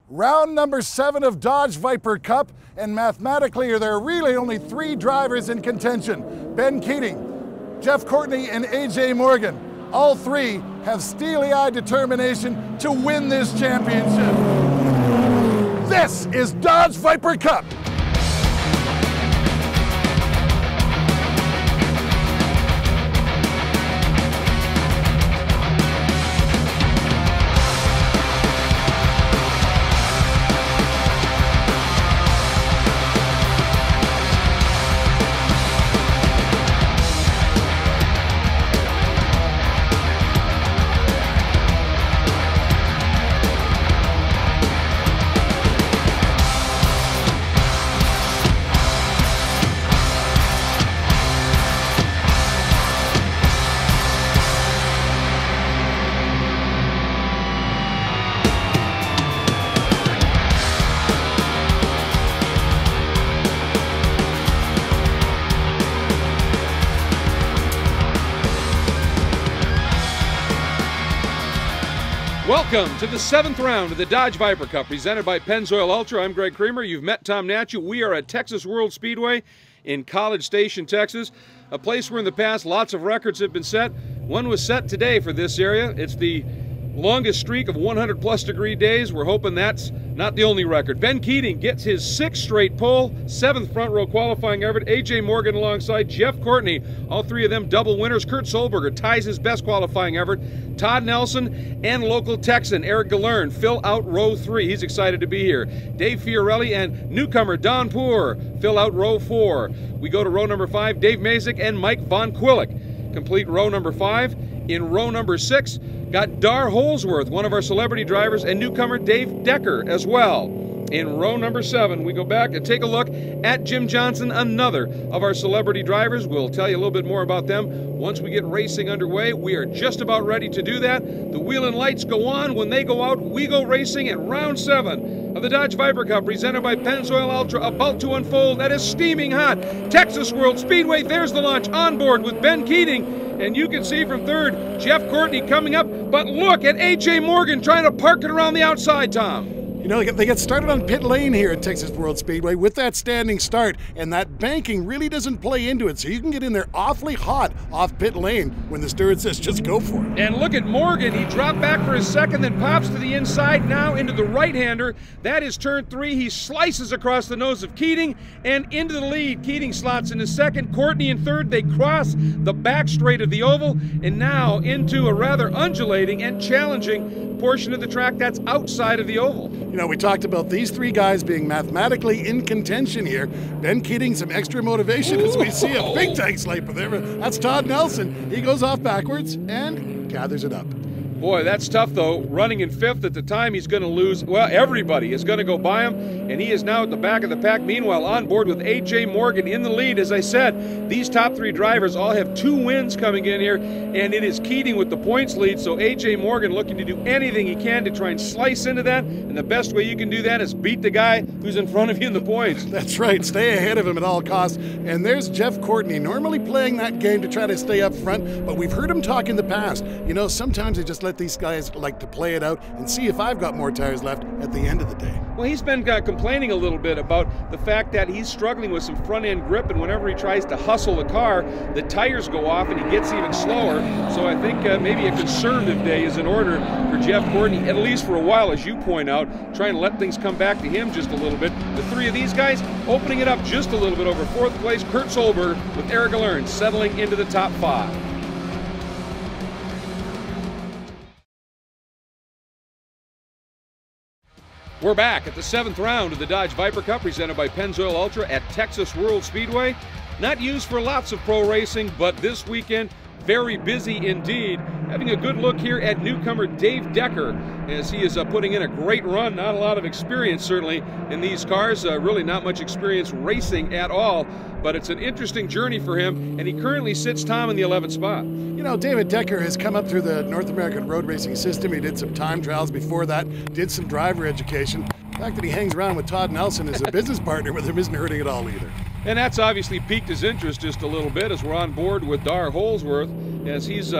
Round number 7 of Dodge Viper Cup, and mathematically there are really only 3 drivers in contention. Ben Keating, Jeff Courtney, and AJ Morgan. All 3 have steely-eyed determination to win this championship. This is Dodge Viper Cup. Welcome to the 7th round of the Dodge Viper Cup, presented by Pennzoil Ultra. I'm Greg Creamer. You've met Tom Natchu. We are at Texas World Speedway in College Station, Texas, a place where in the past lots of records have been set. One was set today for this area. It's the longest streak of 100-plus degree days. We're hoping that's not the only record. Ben Keating gets his 6th straight pole, 7th front row qualifying effort. AJ Morgan alongside Jeff Courtney, all 3 of them double winners. Kurt Solberger ties his best qualifying effort. Todd Nelson and local Texan Eric Galern fill out row 3. He's excited to be here. Dave Fiorelli and newcomer Don Poor fill out row 4. We go to row number 5. Dave Mazik and Mike Von Quillick complete row number 5. In row number 6, got Dar Holsworth, one of our celebrity drivers, and newcomer Dave Decker as well. In row number 7, we go back and take a look at Jim Johnson, another of our celebrity drivers. We'll tell you a little bit more about them once we get racing underway. We are just about ready to do that. The wheel and lights go on. When they go out, we go racing in round 7 of the Dodge Viper Cup, presented by Pennzoil Ultra, about to unfold. That is steaming hot. Texas World Speedway, there's the launch on board with Ben Keating. And you can see from 3rd, Jeff Courtney coming up. But look at AJ Morgan trying to park it around the outside, Tom. You know, they get started on pit lane here at Texas World Speedway with that standing start, and that banking really doesn't play into it, so you can get in there awfully hot off pit lane when the steward says just go for it. And look at Morgan. He dropped back for his 2nd, then pops to the inside, now into the right-hander. That is turn 3. He slices across the nose of Keating and into the lead. Keating slots in his 2nd, Courtney in 3rd. They cross the back straight of the oval and now into a rather undulating and challenging portion of the track that's outside of the oval. You know, we talked about these 3 guys being mathematically in contention here. Ben Keating, some extra motivation as we see a big tank sniper there. That's Todd Nelson. He goes off backwards and gathers it up. Boy, that's tough, though. Running in 5th at the time, he's going to lose. Well, everybody is going to go by him, and he is now at the back of the pack. Meanwhile, on board with AJ Morgan in the lead. As I said, these top 3 drivers all have 2 wins coming in here, and it is Keating with the points lead, so AJ Morgan looking to do anything he can to try and slice into that, and the best way you can do that is beat the guy who's in front of you in the points. That's right. Stay ahead of him at all costs. And there's Jeff Courtney, normally playing that game to try to stay up front, but we've heard him talk in the past. You know, sometimes they just let these guys like to play it out and see if I've got more tires left at the end of the day. Well, he's been complaining a little bit about the fact that he's struggling with some front-end grip, and whenever he tries to hustle the car, the tires go off and he gets even slower. So I think maybe a conservative day is in order for Jeff Courtney, at least for a while, as you point out, trying to let things come back to him just a little bit. The 3 of these guys opening it up just a little bit over 4th place. Kurt Solberger with Eric Galern settling into the top 5. We're back at the 7th round of the Dodge Viper Cup, presented by Pennzoil Ultra at Texas World Speedway. Not used for lots of pro racing, but this weekend, very busy indeed. Having a good look here at newcomer Dave Decker as he is putting in a great run. Not a lot of experience, certainly, in these cars. Really not much experience racing at all, but it's an interesting journey for him, and he currently sits Tom in the 11th spot. You know, David Decker has come up through the North American road racing system. He did some time trials before that, did some driver education. The fact that he hangs around with Todd Nelson as a business partner with him isn't hurting at all either. And that's obviously piqued his interest just a little bit as we're on board with Dar Holsworth, as he's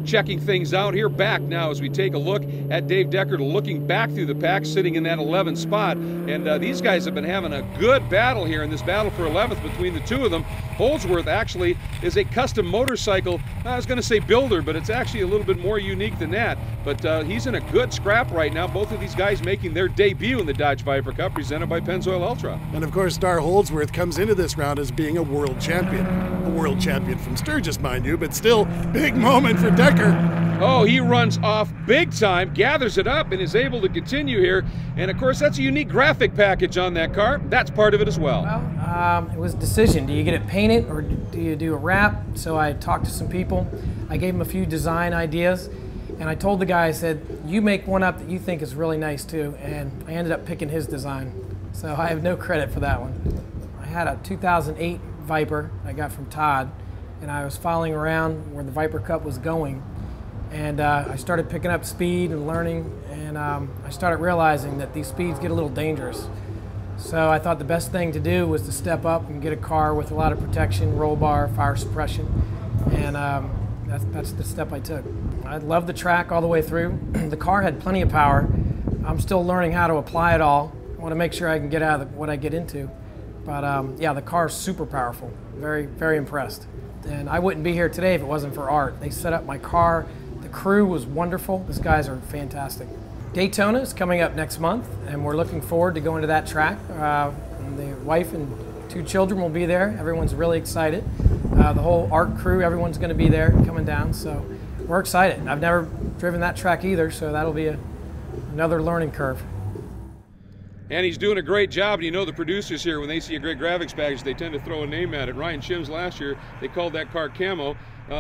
checking things out here. Back now as we take a look at Dave Deckard looking back through the pack, sitting in that 11th spot. And these guys have been having a good battle here in this battle for 11th between the two of them. Holdsworth actually is a custom motorcycle, I was going to say builder, but it's actually a little bit more unique than that. But he's in a good scrap right now. Both of these guys making their debut in the Dodge Viper Cup, presented by Pennzoil Ultra. And of course, Star Holdsworth comes into this round as being a world champion. A world champion from Sturgis, mind you, but still, big moment for Deckard. Oh, he runs off big time, gathers it up, and is able to continue here. And of course, that's a unique graphic package on that car. That's part of it as well. Well, it was a decision. Do you get it painted or do you do a wrap? So I talked to some people. I gave them a few design ideas. And I told the guy, I said, you make one up that you think is really nice too. And I ended up picking his design. So I have no credit for that one. I had a 2008 Viper I got from Todd. And I was following around where the Viper Cup was going. And I started picking up speed and learning, and I started realizing that these speeds get a little dangerous. So I thought the best thing to do was to step up and get a car with a lot of protection, roll bar, fire suppression, and that's the step I took. I loved the track all the way through. The car had plenty of power. I'm still learning how to apply it all. I want to make sure I can get out of what I get into. But yeah, the car is super powerful. Very, very impressed. And I wouldn't be here today if it wasn't for Art. They set up my car. The crew was wonderful. These guys are fantastic. Daytona is coming up next month, and we're looking forward to going to that track. The wife and 2 children will be there. Everyone's really excited. The whole Art crew, everyone's going to be there coming down, so we're excited. I've never driven that track either, so that'll be another learning curve. And he's doing a great job. And you know the producers here, when they see a great graphics package, they tend to throw a name at it. Ryan Shims last year, they called that car Camo.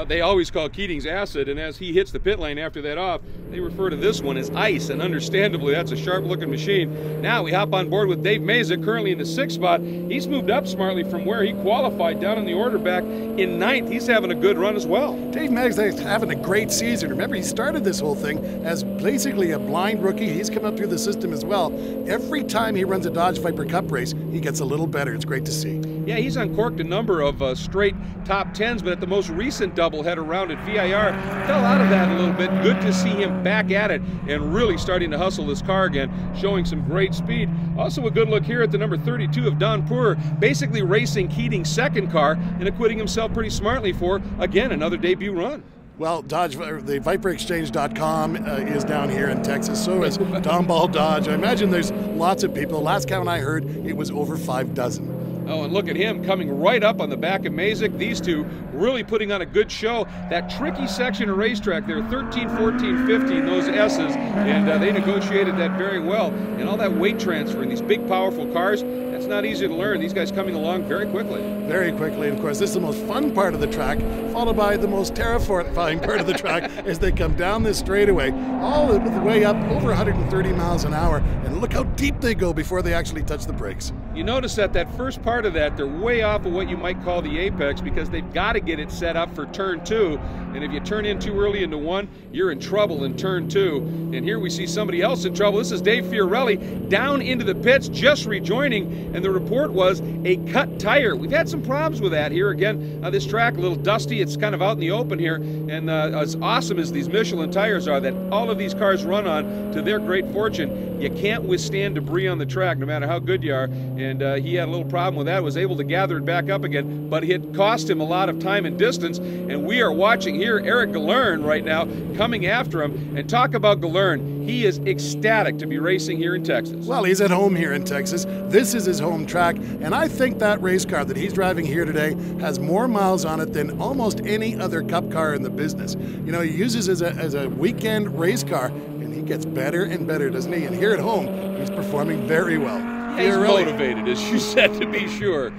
They always call Keating's Acid, and as he hits the pit lane after that off, they refer to this one as Ice, and understandably, that's a sharp-looking machine. Now we hop on board with Dave Meza, currently in the 6th spot. He's moved up smartly from where he qualified down in the order back in 9th. He's having a good run as well. Dave Meza is having a great season. Remember, he started this whole thing as basically a blind rookie. He's come up through the system as well. Every time he runs a Dodge Viper Cup race, he gets a little better. It's great to see. Yeah, he's uncorked a number of straight top 10s, but at the most recent doubleheader round at VIR, fell out of that a little bit. Good to see him back at it and really starting to hustle this car again, showing some great speed. Also a good look here at the number 32 of Don Poorer, basically racing Keating's 2nd car and acquitting himself pretty smartly for, again, another debut run. Well, Dodge, the ViperExchange.com is down here in Texas. So is Tomball Dodge. I imagine there's lots of people. Last count I heard, it was over 6 dozen. Oh, and look at him coming right up on the back of Mazik. These two really putting on a good show. That tricky section of racetrack there, 13, 14, 15, those S's, and they negotiated that very well. And all that weight transfer in these big, powerful cars, that's not easy to learn. These guys coming along very quickly. Very quickly, and of course, this is the most fun part of the track, followed by the most terrifying part of the track as they come down this straightaway, all the way up over 130 miles an hour, and look how deep they go before they actually touch the brakes. You notice that first part of that, they're way off of what you might call the apex because they've got to get it set up for turn 2. And if you turn in too early into 1, you're in trouble in turn 2. And here we see somebody else in trouble. This is Dave Fiorelli down into the pits, just rejoining. And the report was a cut tire. We've had some problems with that here. Again, this track, a little dusty. It's kind of out in the open here. And as awesome as these Michelin tires are that all of these cars run on, to their great fortune, you can't withstand debris on the track no matter how good you are. And he had a little problem with that, was able to gather it back up again, but it cost him a lot of time and distance. And we are watching here Eric Galern right now coming after him. And talk about Galern, he is ecstatic to be racing here in Texas. Well, he's at home here in Texas. This is his home track, and I think that race car that he's driving here today has more miles on it than almost any other Cup car in the business. You know, he uses it as a weekend race car, and he gets better and better, doesn't he? And here at home, he's performing very well. He's motivated, as you said, to be sure.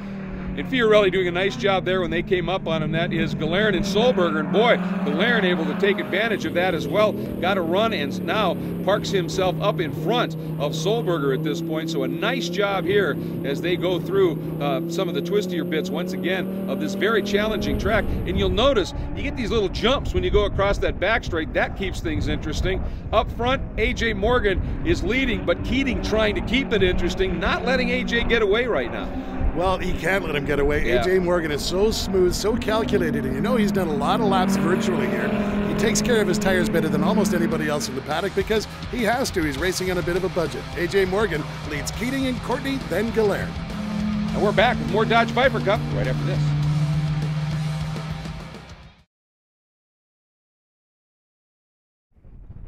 And Fiorelli doing a nice job there when they came up on him. That is Galern and Solberger. And boy, Galern able to take advantage of that as well. Got a run and now parks himself up in front of Solberger at this point. So a nice job here as they go through some of the twistier bits once again of this very challenging track. And you'll notice you get these little jumps when you go across that back straight. That keeps things interesting. Up front, AJ Morgan is leading, but Keating trying to keep it interesting, not letting AJ get away right now. Well, he can't let him get away. Yeah. AJ Morgan is so smooth, so calculated, and you know he's done a lot of laps virtually here. He takes care of his tires better than almost anybody else in the paddock because he has to. He's racing on a bit of a budget. AJ Morgan leads Keating and Courtney, then Galern. And we're back with more Dodge Viper Cup right after this.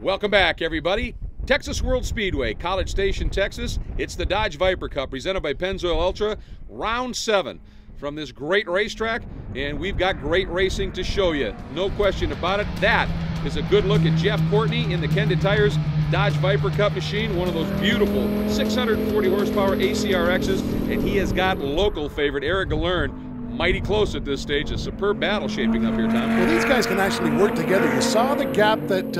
Welcome back, everybody. Texas World Speedway, College Station, Texas. It's the Dodge Viper Cup presented by Pennzoil Ultra, round 7 from this great racetrack, and we've got great racing to show you. No question about it. That is a good look at Jeff Courtney in the Kenda Tires Dodge Viper Cup machine, one of those beautiful 640 horsepower ACRXs, and he has got local favorite Eric Galern mighty close at this stage. A superb battle shaping up here, Tom. Well, these guys can actually work together. You saw the gap that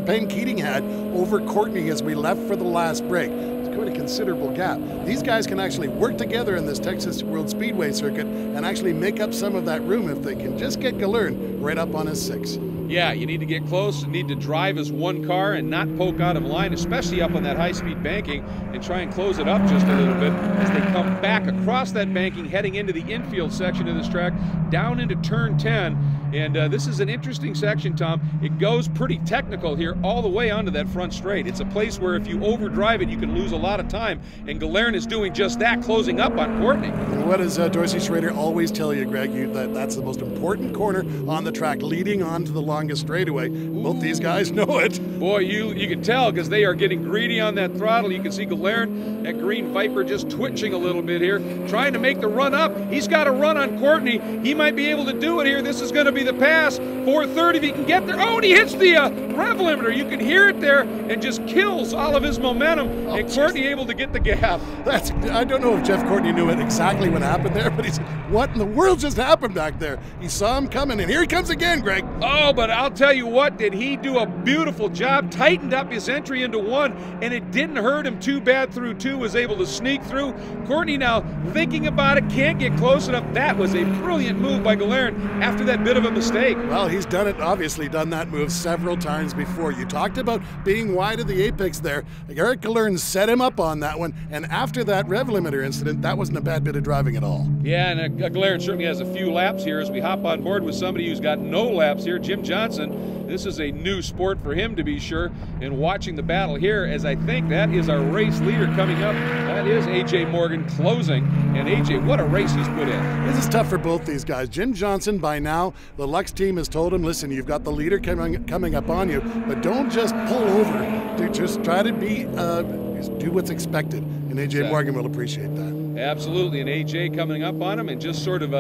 Ben Keating had over Courtney as we left for the last break. It's quite a considerable gap. These guys can actually work together in this Texas World Speedway circuit and actually make up some of that room if they can just get Galern right up on his 6. Yeah, you need to get close, you need to drive as one car and not poke out of line, especially up on that high-speed banking, and try and close it up just a little bit as they come back across that banking, heading into the infield section of this track, down into turn 10. And this is an interesting section, Tom. It goes pretty technical here all the way onto that front straight. It's a place where if you overdrive it, you can lose a lot of time, and Galern is doing just that, closing up on Courtney. And what does Dorsey Schrader always tell you, Greg? That's the most important corner on the track, leading on to the longest straightaway. Both these guys know it. Boy, you can tell because they are getting greedy on that throttle. You can see Galern, that green Viper, just twitching a little bit here, trying to make the run up. He's got a run on Courtney. He might be able to do it here. This is going to be the pass. 430 if he can get there. Oh, and he hits the rev limiter. You can hear it there and just kills all of his momentum. And Courtney able to get the gap. I don't know if Jeff Courtney knew it exactly what happened there, but he said, what in the world just happened back there? He saw him coming, and here he comes again, Greg. Oh, but I'll tell you what, did he do a beautiful job, tightened up his entry into 1, and it didn't hurt him too bad through 2, was able to sneak through. Courtney now thinking about it, can't get close enough. That was a brilliant move by Galern after that bit of a mistake. Well, he's done it, obviously done that move several times before. You talked about being wide of the apex there. Eric Galern set him up on that one, and after that rev limiter incident, that wasn't a bad bit of driving at all. Yeah, and Galern certainly has a few laps here as we hop on board with somebody who's got no laps here, Jim Johnson. This is a new sport for him, to be sure, and watching the battle here, as I think that is our race leader coming up. That is AJ Morgan closing, and AJ, what a race he's put in. This is tough for both these guys. Jim Johnson, by now, the Lux team has told him, listen, you've got the leader coming up on you, but don't just pull over. Just try to do what's expected, and AJ Morgan will appreciate that. Absolutely, and AJ coming up on him and just sort of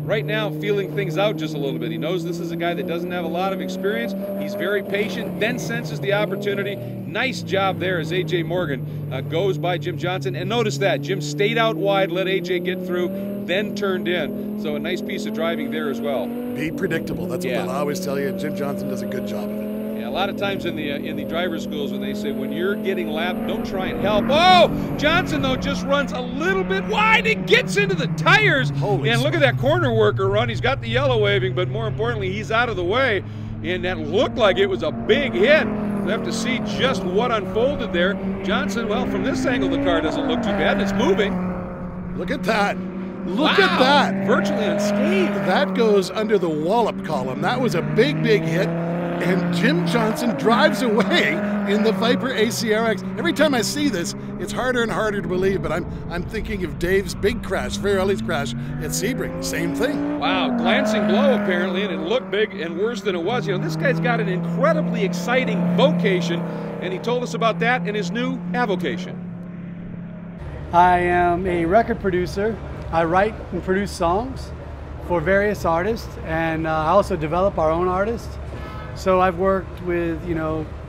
right now feeling things out just a little bit. He knows this is a guy that doesn't have a lot of experience. He's very patient, then senses the opportunity. Nice job there as AJ Morgan goes by Jim Johnson. And notice that, Jim stayed out wide, let AJ get through, then turned in. So a nice piece of driving there as well. Be predictable, that's what they'll always tell you, and Jim Johnson does a good job of it. A lot of times in the driver's schools when they say when you're getting lapped, don't try and help. Oh, Johnson though just runs a little bit wide and gets into the tires. And look at that corner worker run. He's got the yellow waving, but more importantly, he's out of the way. And that looked like it was a big hit. We'll have to see just what unfolded there. Johnson, well, from this angle, the car doesn't look too bad. It's moving. Look at that. Look at that. Virtually unscathed. That goes under the wallop column. That was a big, big hit. And Jim Johnson drives away in the Viper ACRX. Every time I see this, it's harder and harder to believe, but I'm thinking of Dave's big crash, Farrelly's crash at Sebring. Same thing. Wow, glancing blow apparently, and it looked big and worse than it was. You know, this guy's got an incredibly exciting vocation, and he told us about that in his new avocation. I am a record producer. I write and produce songs for various artists, and I also develop our own artists. So I've worked with,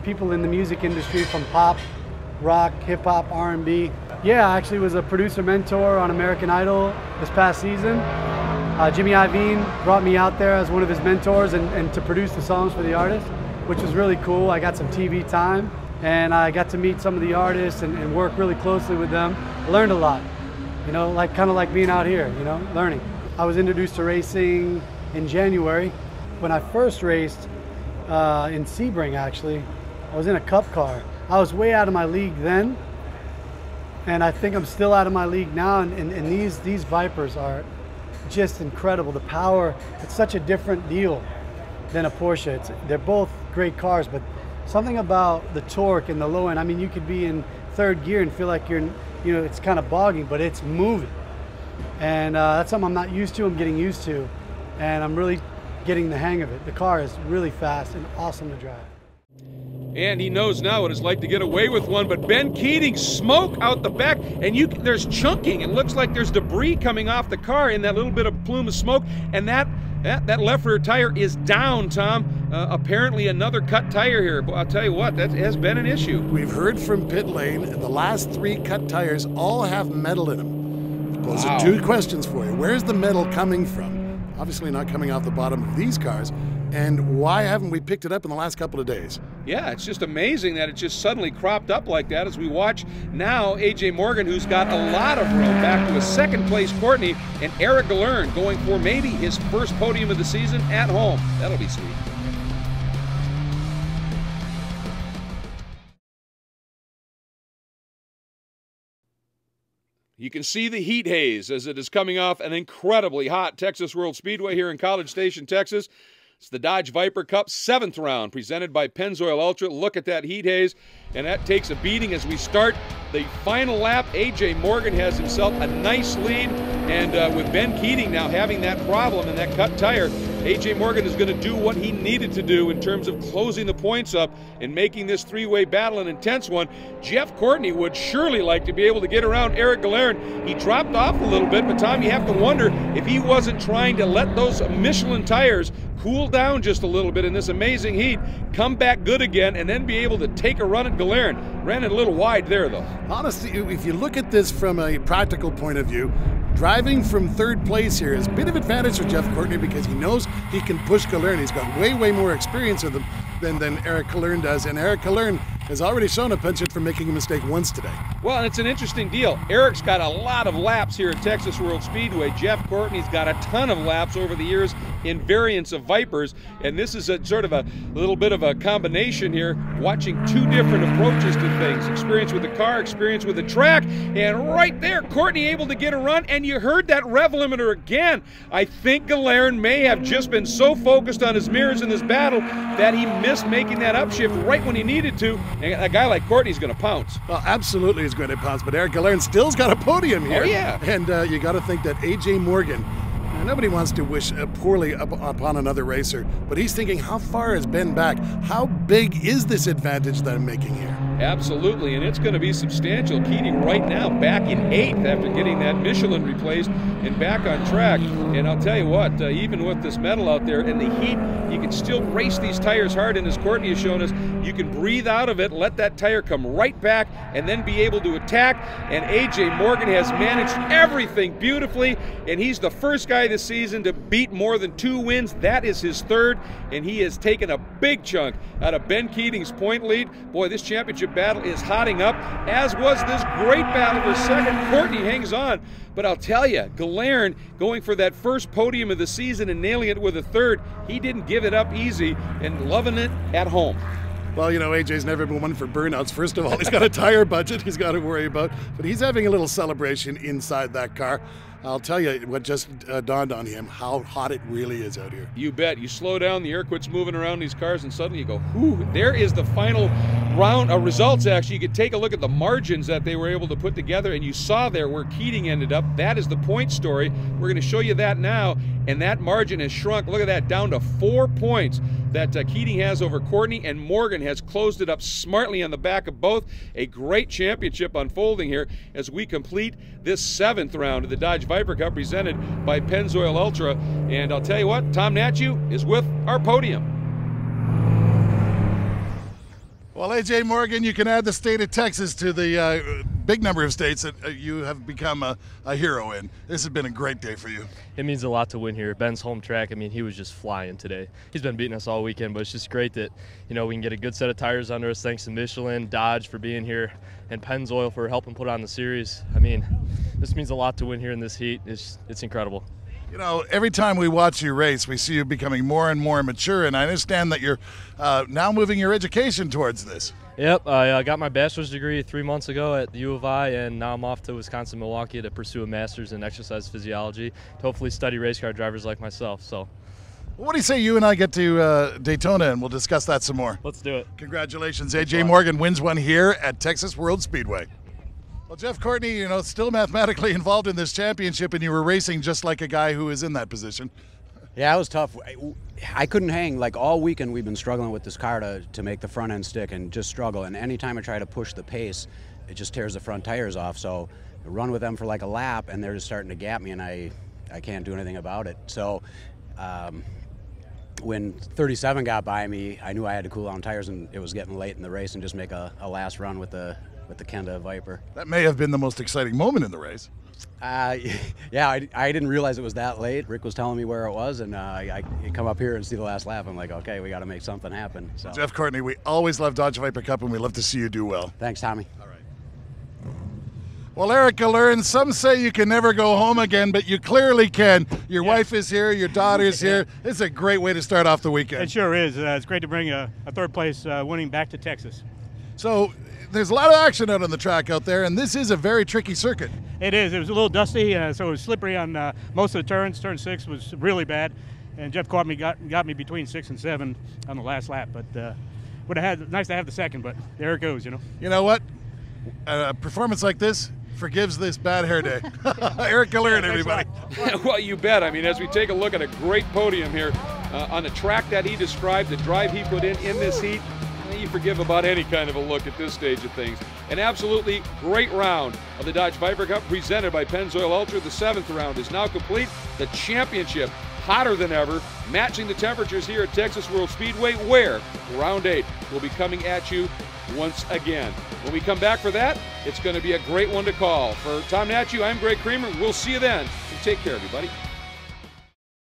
people in the music industry from pop, rock, hip hop, R&B. Yeah, I actually was a producer mentor on American Idol this past season. Jimmy Iovine brought me out there as one of his mentors and to produce the songs for the artists, which was really cool. I got some TV time and I got to meet some of the artists and work really closely with them. I learned a lot, kind of like being out here, learning. I was introduced to racing in January. When I first raced, in Sebring, actually, I was in a cup car. I was way out of my league then, and I think I'm still out of my league now, and these Vipers are just incredible. The power, it's such a different deal than a Porsche. They're both great cars, but something about the torque and the low end. I mean, you could be in third gear and feel like you're, you know, it's kind of bogging, but it's moving. And that's something I'm not used to, I'm getting used to. And I'm really getting the hang of it. The car is really fast and awesome to drive. And he knows now what it's like to get away with one, but Ben Keating, smoke out the back, and there's chunking. It looks like there's debris coming off the car in that little bit of plume of smoke, and that left rear tire is down, Tom. Apparently another cut tire here. But I'll tell you what, that has been an issue. We've heard from pit lane, the last 3 cut tires all have metal in them. Those are 2 questions for you. Where's the metal coming from? Obviously not coming off the bottom of these cars. And why haven't we picked it up in the last couple of days? Yeah, it's just amazing that it just suddenly cropped up like that as we watch now A.J. Morgan, who's got a lot of room, back to a second place Courtney, and Eric Galern going for maybe his first podium of the season at home. That'll be sweet. You can see the heat haze as it is coming off an incredibly hot Texas World Speedway here in College Station, Texas. It's the Dodge Viper Cup 7th round presented by Pennzoil Ultra. Look at that heat haze, and that takes a beating as we start the final lap. A.J. Morgan has himself a nice lead, and with Ben Keating now having that problem in that cut tire, A.J. Morgan is going to do what he needed to do in terms of closing the points up and making this 3-way battle an intense one. Jeff Courtney would surely like to be able to get around Eric Galern. He dropped off a little bit, but Tom, you have to wonder if he wasn't trying to let those Michelin tires cool down just a little bit in this amazing heat, come back good again, and then be able to take a run at Galern. Ran it a little wide there, though. Honestly, if you look at this from a practical point of view, driving from third place here is a bit of advantage for Jeff Courtney because he knows he can push Galern. He's got way more experience with him than Eric Galern does, and Eric Galern has already shown a penchant for making a mistake once today. Well, and it's an interesting deal. Eric's got a lot of laps here at Texas World Speedway. Jeff Courtney's got a ton of laps over the years in variants of Vipers, and this is a sort of a little bit of a combination here, watching 2 different approaches to things. Experience with the car, experience with the track, and right there, Courtney able to get a run, and you heard that rev limiter again. I think Galern may have just been so focused on his mirrors in this battle that he missed making that upshift right when he needed to, and a guy like Courtney's going to pounce. Well, absolutely he's going to pounce, but Eric Galern still's got a podium here. Oh, yeah. And you got to think that A.J. Morgan, nobody wants to wish poorly upon another racer, but he's thinking, how far has Ben back? How big is this advantage that I'm making here? Absolutely, and it's going to be substantial. Keating right now back in 8th after getting that Michelin replaced and back on track. And I'll tell you what, even with this metal out there and the heat, you can still race these tires hard, and as Courtney has shown us, you can breathe out of it, let that tire come right back, and then be able to attack. And A.J. Morgan has managed everything beautifully, and he's the first guy this season to beat more than 2 wins. That is his 3rd, and he has taken a big chunk out of Ben Keating's point lead. Boy, this championship battle is hotting up, as was this great battle for 2nd. Courtney hangs on, but I'll tell you, Galern going for that first podium of the season and nailing it with a 3rd, he didn't give it up easy and loving it at home. Well, you know, AJ's never been one for burnouts. First of all, he's got a tire budget he's got to worry about, but he's having a little celebration inside that car. I'll tell you what just dawned on him, how hot it really is out here. You bet. You slow down, the air quits moving around these cars, and suddenly you go, whew, there is the final round of results, actually. You could take a look at the margins that they were able to put together, and you saw there where Keating ended up. That is the point story. We're going to show you that now, and that margin has shrunk. Look at that, down to 4 points that Keating has over Courtney, and Morgan has closed it up smartly on the back of both. A great championship unfolding here as we complete this 7th round of the Dodge Viper Cup presented by Pennzoil Ultra. And I'll tell you what, Tom Natchew is with our podium. Well, A.J. Morgan, you can add the state of Texas to the big number of states that you have become a hero in. This has been a great day for you. It means a lot to win here. Ben's home track, I mean, he was just flying today. He's been beating us all weekend, but it's just great that, you know, we can get a good set of tires under us thanks to Michelin, Dodge for being here, and Pennzoil for helping put on the series. I mean, this means a lot to win here in this heat. It's incredible. You know, every time we watch you race, we see you becoming more and more mature, and I understand that you're now moving your education towards this. Yep, I got my bachelor's degree 3 months ago at the U of I, and now I'm off to Wisconsin, Milwaukee to pursue a master's in exercise physiology to hopefully study race car drivers like myself. So, What do you say you and I get to Daytona and we'll discuss that some more? let's do it. Congratulations. AJ Morgan wins one here at Texas World Speedway. Well, Jeff Courtney, you know, still mathematically involved in this championship, and you were racing just like a guy who is in that position. Yeah, it was tough. I couldn't hang. Like all weekend we've been struggling with this car to make the front end stick and just struggle. And anytime I try to push the pace, it just tears the front tires off. So I run with them for like a lap and they're just starting to gap me and I can't do anything about it. So when 37 got by me, I knew I had to cool down tires and it was getting late in the race and just make a last run with the Kenda Viper. That may have been the most exciting moment in the race. Yeah, I didn't realize it was that late. Rick was telling me where it was, and I come up here and see the last lap. I'm like, okay, we got to make something happen. So. Jeff Courtney, we always love Dodge Viper Cup, and we love to see you do well. Thanks, Tommy. All right. Well, Erica learned, some say you can never go home again, but you clearly can. Your wife is here, your daughter's here. It's a great way to start off the weekend. It sure is. It's great to bring a third place winning back to Texas. So there's a lot of action out on the track out there, and this is a very tricky circuit. It is. It was a little dusty, so it was slippery on most of the turns. Turn 6 was really bad, and Jeff caught me, got me between 6 and 7 on the last lap. But would have had nice to have the second, but there it goes, you know. You know what? A performance like this forgives this bad hair day. Eric Gillard, everybody. Well, you bet. I mean, as we take a look at a great podium here on the track that he described, the drive he put in this heat, you forgive about any kind of a look at this stage of things. An absolutely great round of the Dodge Viper Cup presented by Pennzoil Ultra. The 7th round is now complete. The championship hotter than ever, matching the temperatures here at Texas World Speedway, where round 8 will be coming at you once again. When we come back for that, it's going to be a great one to call. For Tom Natchew, I'm Greg Creamer. We'll see you then. Take care, everybody.